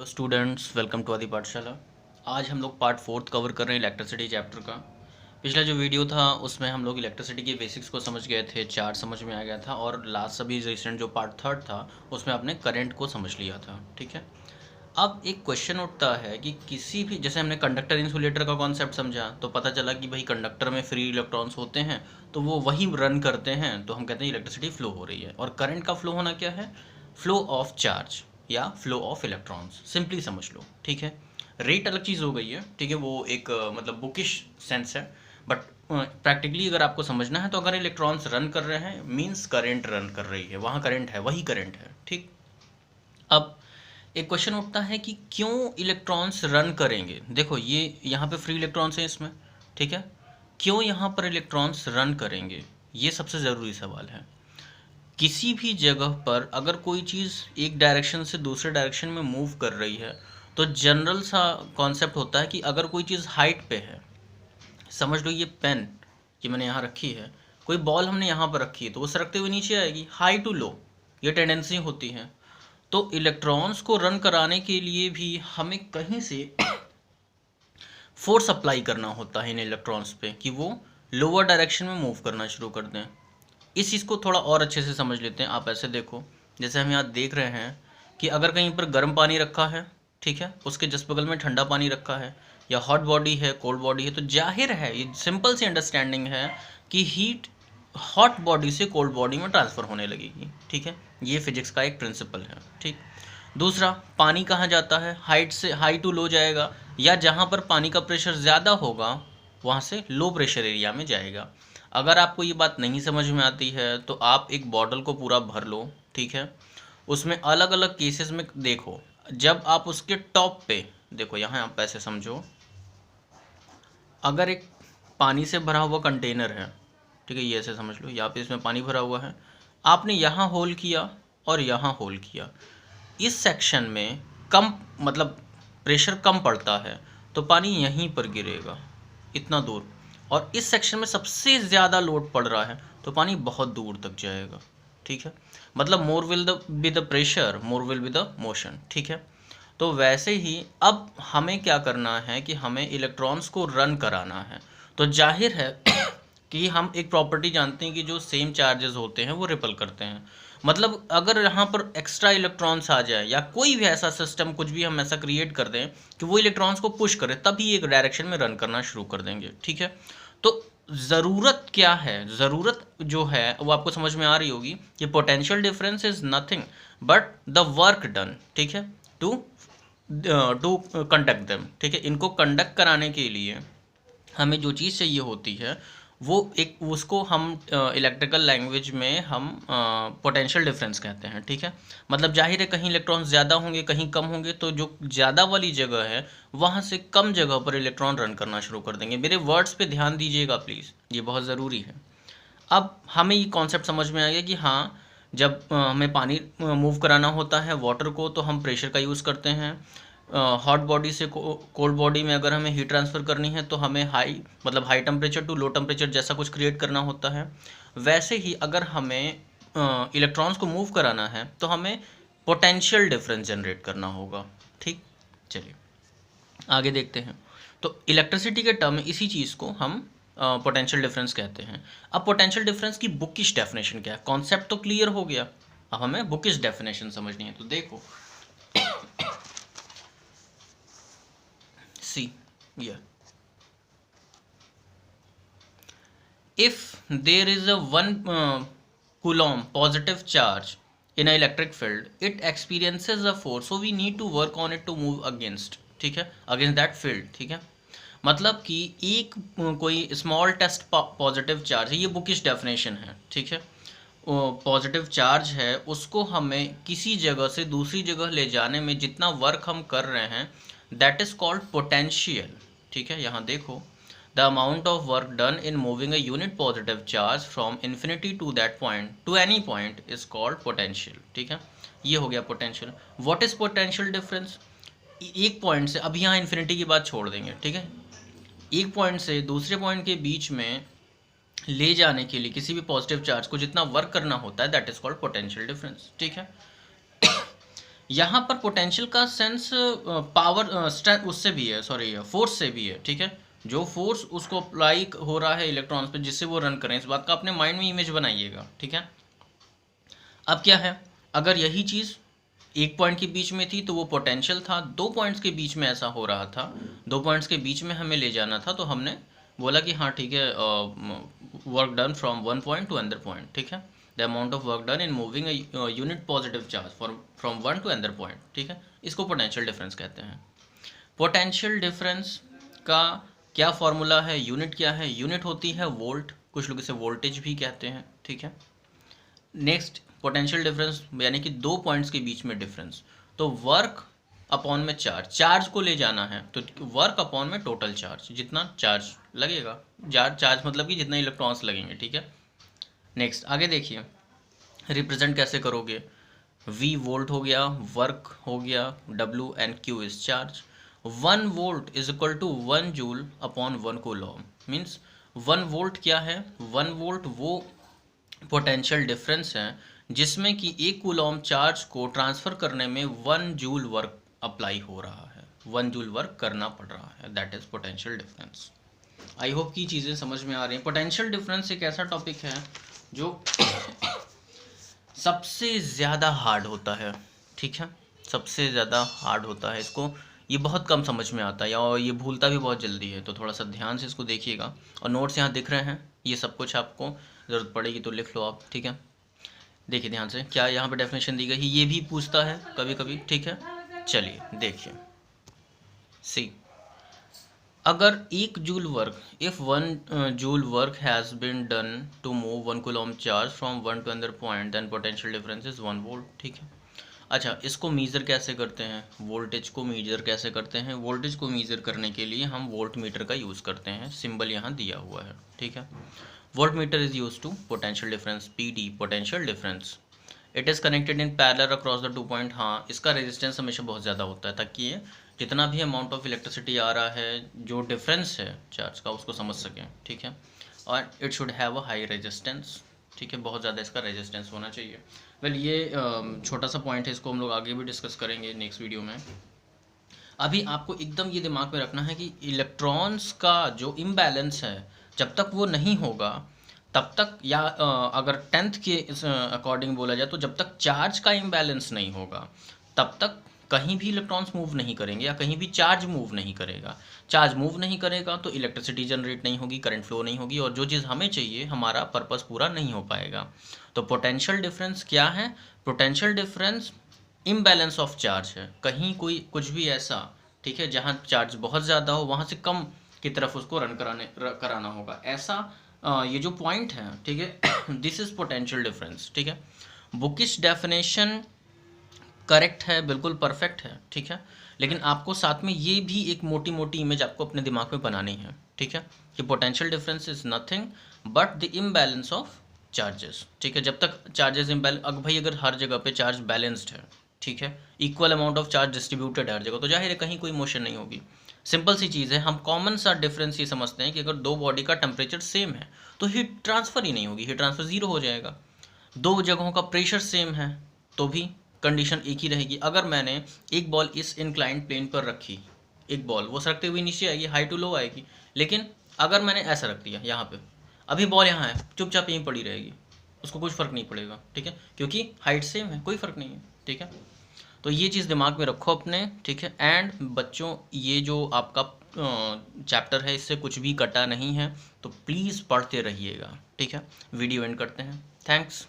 Students, welcome to आदि पाठशाला। आज हम लोग पार्ट फोर्थ कवर कर रहे हैं इलेक्ट्रिसिटी चैप्टर का। पिछला जो वीडियो था उसमें हम लोग इलेक्ट्रिसिटी के बेसिक्स को समझ गए थे, चार्ज समझ में आ गया था, और लास्ट अभी रिसेंट जो पार्ट थर्ड था उसमें आपने करंट को समझ लिया था। ठीक है, अब एक क्वेश्चन उठता है कि किसी भी, जैसे हमने कंडक्टर इंसुलेटर का कॉन्सेप्ट समझा तो पता चला कि भाई कंडक्टर में फ्री इलेक्ट्रॉन्स होते हैं तो वो वही रन करते हैं, तो हम कहते हैं इलेक्ट्रिसिटी फ्लो हो रही है। और करंट का फ्लो होना क्या है? फ्लो ऑफ चार्ज या फ्लो ऑफ इलेक्ट्रॉन्स, सिंपली समझ लो। ठीक है, रेट अलग चीज़ हो गई है। ठीक है, वो एक मतलब बुकिश सेंस है, बट प्रैक्टिकली अगर आपको समझना है तो अगर इलेक्ट्रॉन्स रन कर रहे हैं मीन्स करंट रन कर रही है, वहाँ करंट है, वही करंट है। ठीक, अब एक क्वेश्चन उठता है कि क्यों इलेक्ट्रॉन्स रन करेंगे। देखो ये यहाँ पे फ्री इलेक्ट्रॉन्स हैं इसमें, ठीक है, क्यों यहाँ पर इलेक्ट्रॉन्स रन करेंगे, ये सबसे ज़रूरी सवाल है। किसी भी जगह पर अगर कोई चीज़ एक डायरेक्शन से दूसरे डायरेक्शन में मूव कर रही है तो जनरल सा कॉन्सेप्ट होता है कि अगर कोई चीज़ हाइट पे है, समझ लो ये पेन कि मैंने यहाँ रखी है, कोई बॉल हमने यहाँ पर रखी है तो वो सरकते हुए नीचे आएगी, हाई टू लो, ये टेंडेंसी होती है। तो इलेक्ट्रॉन्स को रन कराने के लिए भी हमें कहीं से फोर्स अप्लाई करना होता है इन इलेक्ट्रॉन्स पे कि वो लोअर डायरेक्शन में मूव करना शुरू कर दें। इस चीज़ को थोड़ा और अच्छे से समझ लेते हैं। आप ऐसे देखो, जैसे हम यहाँ देख रहे हैं कि अगर कहीं पर गर्म पानी रखा है, ठीक है, उसके जस्ट बगल में ठंडा पानी रखा है, या हॉट बॉडी है, कोल्ड बॉडी है, तो जाहिर है ये सिंपल सी अंडरस्टैंडिंग है कि हीट हॉट बॉडी से कोल्ड बॉडी में ट्रांसफ़र होने लगेगी। ठीक है, ये फिजिक्स का एक प्रिंसिपल है। ठीक, दूसरा, पानी कहाँ जाता है? हाइट से हाई टू लो जाएगा, या जहाँ पर पानी का प्रेशर ज़्यादा होगा वहाँ से लो प्रेशर एरिया में जाएगा। अगर आपको ये बात नहीं समझ में आती है तो आप एक बॉटल को पूरा भर लो, ठीक है, उसमें अलग अलग केसेस में देखो, जब आप उसके टॉप पे देखो, यहाँ आप ऐसे समझो, अगर एक पानी से भरा हुआ कंटेनर है, ठीक है, ये ऐसे समझ लो, यहाँ पे इसमें पानी भरा हुआ है, आपने यहाँ होल किया और यहाँ होल किया, इस सेक्शन में कम मतलब प्रेशर कम पड़ता है तो पानी यहीं पर गिरेगा इतना दूर, और इस सेक्शन में सबसे ज़्यादा लोड पड़ रहा है तो पानी बहुत दूर तक जाएगा। ठीक है, मतलब more will the be the pressure, more will be the motion. ठीक है, तो वैसे ही अब हमें क्या करना है कि हमें इलेक्ट्रॉन्स को रन कराना है। तो जाहिर है कि हम एक प्रॉपर्टी जानते हैं कि जो सेम चार्जेस होते हैं वो रिपल करते हैं। मतलब अगर यहाँ पर एक्स्ट्रा इलेक्ट्रॉन्स आ जाए या कोई भी ऐसा सिस्टम, कुछ भी हम ऐसा क्रिएट कर दें कि वो इलेक्ट्रॉन्स को पुश करे, तभी एक डायरेक्शन में रन करना शुरू कर देंगे। ठीक है, तो ज़रूरत क्या है? ज़रूरत जो है वो आपको समझ में आ रही होगी कि potential difference is nothing but the work done, ठीक है, टू टू कंडक्ट देम। ठीक है, इनको कंडक्ट कराने के लिए हमें जो चीज़ चाहिए होती है वो एक, उसको हम इलेक्ट्रिकल लैंग्वेज में हम पोटेंशियल डिफरेंस कहते हैं। ठीक है, मतलब जाहिर है कहीं इलेक्ट्रॉन ज़्यादा होंगे कहीं कम होंगे, तो जो ज़्यादा वाली जगह है वहाँ से कम जगह पर इलेक्ट्रॉन रन करना शुरू कर देंगे। मेरे वर्ड्स पे ध्यान दीजिएगा प्लीज़, ये बहुत ज़रूरी है। अब हमें ये कॉन्सेप्ट समझ में आ गया कि हाँ, जब हमें पानी मूव कराना होता है, वाटर को, तो हम प्रेशर का यूज़ करते हैं। हॉट बॉडी से कोल्ड बॉडी में अगर हमें हीट ट्रांसफ़र करनी है तो हमें हाई मतलब high temperature to low temperature जैसा कुछ क्रिएट करना होता है। वैसे ही अगर हमें इलेक्ट्रॉन्स को मूव कराना है तो हमें पोटेंशियल डिफरेंस जनरेट करना होगा। ठीक, चलिए आगे देखते हैं। तो इलेक्ट्रिसिटी के टर्म में इसी चीज़ को हम पोटेंशियल डिफरेंस कहते हैं। अब पोटेंशियल डिफरेंस की बुकिश डेफिनेशन क्या है? कॉन्सेप्ट तो क्लियर हो गया, अब हमें बुकिश डेफिनेशन समझनी है। तो देखो सी, yeah, if there is a 1 coulomb positive charge in an electric field, it experiences a force, so we need to work on it to move against, ठीक है, against that field। ठीक है, मतलब कि एक कोई स्मॉल टेस्ट पॉजिटिव चार्ज है, ये बुकिश डेफिनेशन है। ठीक है, पॉजिटिव चार्ज है, उसको हमें किसी जगह से दूसरी जगह ले जाने में जितना वर्क हम कर रहे हैं दैट इज़ कॉल्ड पोटेंशियल। ठीक है, यहाँ देखो, the amount of work done in moving a unit positive charge from infinity to that point to any point is called potential. ठीक है, ये हो गया potential. What is potential difference? एक पॉइंट से, अब यहाँ इन्फिनिटी की बात छोड़ देंगे, ठीक है, एक पॉइंट से दूसरे पॉइंट के बीच में ले जाने के लिए किसी भी पॉजिटिव चार्ज को जितना वर्क करना होता है that is called potential difference. ठीक है, यहाँ पर पोटेंशियल का सेंस पावर स्ट्रेंथ उससे भी है, सॉरी फोर्स से भी है, ठीक है। जो फोर्स उसको अप्लाई हो रहा है इलेक्ट्रॉन्स पे जिससे वो रन करें, इस बात का अपने माइंड में इमेज बनाइएगा, ठीक है। अब क्या है, अगर यही चीज़ एक पॉइंट के बीच में थी तो वो पोटेंशियल था, दो पॉइंट्स के बीच में ऐसा हो रहा था, दो पॉइंट्स के बीच में हमें ले जाना था, तो हमने बोला कि हाँ ठीक है, work done from one point two another point, ठीक है। The amount of work done in moving unit positive charge from one to another point, ठीक है। इसको पोटेंशियल डिफरेंस कहते हैं। पोटेंशियल डिफरेंस का क्या फॉर्मूला है, यूनिट क्या है, यूनिट होती है वोल्ट, कुछ लोग इसे वोल्टेज भी कहते हैं, ठीक है। नेक्स्ट, पोटेंशियल डिफरेंस यानी कि दो पॉइंट्स के बीच में डिफरेंस, तो वर्क अपॉन में चार्ज, चार्ज को ले जाना है तो वर्क अपॉन में टोटल चार्ज, जितना चार्ज लगेगा, चार्ज मतलब कि जितना इलेक्ट्रॉन्स लगेंगे, ठीक है। नेक्स्ट आगे देखिए, रिप्रेजेंट कैसे करोगे, V वोल्ट हो गया, वर्क हो गया W and Q is charge. 1 volt is equal to 1 joule upon 1 coulomb, means 1 volt क्या है, 1 वोल्ट वो पोटेंशियल डिफरेंस है जिसमें कि एक कूलॉम चार्ज को ट्रांसफ़र करने में 1 जूल वर्क अप्लाई हो रहा है, 1 जूल वर्क करना पड़ रहा है, that is potential difference. I hope कि चीज़ें समझ में आ रही हैं। पोटेंशियल डिफरेंस एक ऐसा टॉपिक है जो सबसे ज़्यादा हार्ड होता है, ठीक है, सबसे ज़्यादा हार्ड होता है, इसको ये बहुत कम समझ में आता है और ये भूलता भी बहुत जल्दी है, तो थोड़ा सा ध्यान से इसको देखिएगा। और नोट्स यहाँ दिख रहे हैं, ये सब कुछ आपको ज़रूरत पड़ेगी तो लिख लो आप, ठीक है। देखिए ध्यान से, क्या यहाँ पे डेफिनेशन दी गई है, ये भी पूछता है कभी कभी, ठीक है। चलिए देखिए, सी अगर एक joule work, if 1 joule work has been done to move 1 coulomb charge from one to another point, then potential difference is 1 volt, ठीक है। अच्छा, इसको मीज़र कैसे करते हैं, वोल्टेज को मीज़र कैसे करते हैं, वोल्टेज को मीज़र करने के लिए हम वोल्ट मीटर का यूज़ करते हैं, सिंबल यहाँ दिया हुआ है, ठीक है। Voltmeter is use to potential difference, PD potential difference. It is connected in parallel across the 2 point, हाँ इसका रेजिस्टेंस हमेशा बहुत ज़्यादा होता है ताकि ये जितना भी अमाउंट ऑफ इलेक्ट्रिसिटी आ रहा है, जो डिफरेंस है चार्ज का, उसको समझ सकें, ठीक है। और it should have a high resistance, ठीक है, बहुत ज़्यादा इसका रेजिस्टेंस होना चाहिए। वेल ये छोटा सा पॉइंट है, इसको हम लोग आगे भी डिस्कस करेंगे नेक्स्ट वीडियो में। अभी आपको एकदम ये दिमाग में रखना है कि इलेक्ट्रॉन्स का जो इम्बैलेंस है, जब तक वो नहीं होगा तब तक, या अगर 10th के अकॉर्डिंग बोला जाए तो जब तक चार्ज का इम्बैलेंस नहीं होगा तब तक कहीं भी इलेक्ट्रॉन्स मूव नहीं करेंगे या कहीं भी चार्ज मूव नहीं करेगा। चार्ज मूव नहीं करेगा तो इलेक्ट्रिसिटी जनरेट नहीं होगी, करंट फ्लो नहीं होगी, और जो चीज़ हमें चाहिए, हमारा पर्पस पूरा नहीं हो पाएगा। तो पोटेंशियल डिफरेंस क्या है, potential difference imbalance of charge है, कहीं कोई कुछ भी ऐसा, ठीक है, जहाँ चार्ज बहुत ज़्यादा हो वहाँ से कम की तरफ उसको रन कराना होगा, ऐसा ये जो पॉइंट है, ठीक है, दिस इज़ पोटेंशियल डिफरेंस, ठीक है। बुकिश डेफिनेशन करेक्ट है, बिल्कुल परफेक्ट है, ठीक है, लेकिन आपको साथ में ये भी एक मोटी मोटी इमेज आपको अपने दिमाग में बनानी है, ठीक है, कि potential difference is nothing but the imbalance of charges, ठीक है। जब तक चार्जेस इम्बैलेंस, अगर हर जगह पे चार्ज बैलेंस्ड है, ठीक है, equal amount of charge distributed हर जगह, तो जाहिर है कहीं कोई मोशन नहीं होगी। सिंपल सी चीज़ है, हम कॉमन सा डिफरेंस ये समझते हैं कि अगर दो बॉडी का टेम्परेचर सेम है तो हीट ट्रांसफ़र ही नहीं होगी, हीट ट्रांसफ़र ज़ीरो हो जाएगा। दो जगहों का प्रेशर सेम है तो भी कंडीशन एक ही रहेगी। अगर मैंने एक बॉल इस इंक्लाइंड प्लेन पर रखी, एक बॉल वो सरकते हुए नीचे आएगी, हाई टू लो आएगी, लेकिन अगर मैंने ऐसा रख दिया यहाँ पे, अभी बॉल यहाँ है, चुपचाप यहीं पड़ी रहेगी, उसको कुछ फ़र्क नहीं पड़ेगा, ठीक है, क्योंकि हाइट सेम है, कोई फ़र्क नहीं है, ठीक है। तो ये चीज़ दिमाग में रखो अपने, ठीक है। एंड बच्चों, ये जो आपका चैप्टर है इससे कुछ भी कटा नहीं है, तो प्लीज़ पढ़ते रहिएगा, ठीक है। वीडियो एंड करते हैं, थैंक्स।